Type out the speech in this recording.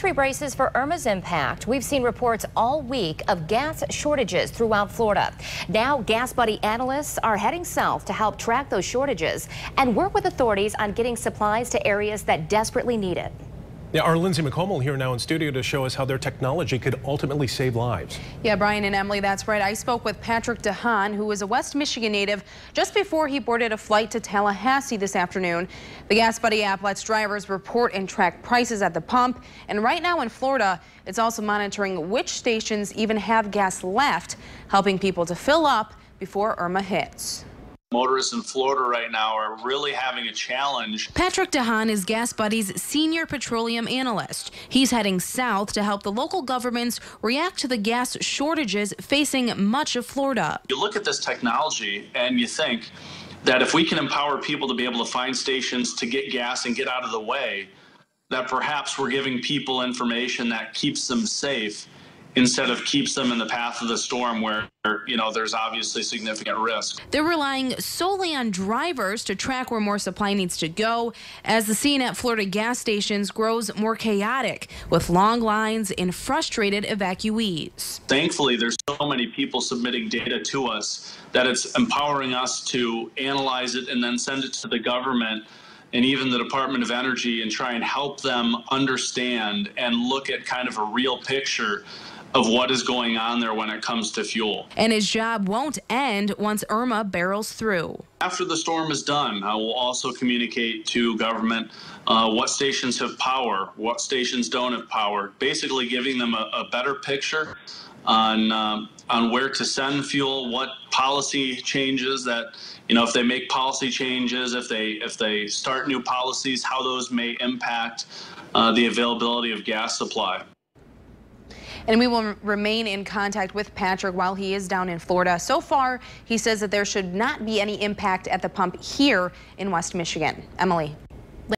country braces for Irma's impact. We've seen reports all week of gas shortages throughout Florida. Now, Gas Buddy analysts are heading south to help track those shortages and work with authorities on getting supplies to areas that desperately need it. Yeah, our Lindsay McComel here now in studio to show us how their technology could ultimately save lives. Yeah, Brian and Emily, that's right. I spoke with Patrick DeHaan, who is a West Michigan native, just before he boarded a flight to Tallahassee this afternoon. The Gas Buddy app lets drivers report and track prices at the pump. And right now in Florida, it's also monitoring which stations even have gas left, helping people to fill up before Irma hits. Motorists in Florida right now are really having a challenge. Patrick DeHaan is Gas Buddy's senior petroleum analyst. He's heading south to help the local governments react to the gas shortages facing much of Florida. You look at this technology and you think that if we can empower people to be able to find stations to get gas and get out of the way, that perhaps we're giving people information that keeps them safe instead of keeps them in the path of the storm where, there's obviously significant risk. They're relying solely on drivers to track where more supply needs to go as the scene at Florida gas stations grows more chaotic with long lines and frustrated evacuees. Thankfully, there's so many people submitting data to us that it's empowering us to analyze it and then send it to the government and even the Department of Energy and try and help them understand and look at kind of a real picture of what is going on there when it comes to fuel. And his job won't end once Irma barrels through. After the storm is done, I will also communicate to government what stations have power, what stations don't have power, basically giving them a better picture on where to send fuel, what policy changes that, if they make policy changes, if they start new policies, how those may impact the availability of gas supply. And we will remain in contact with Patrick while he is down in Florida. So far, he says that there should not be any impact at the pump here in West Michigan. Emily.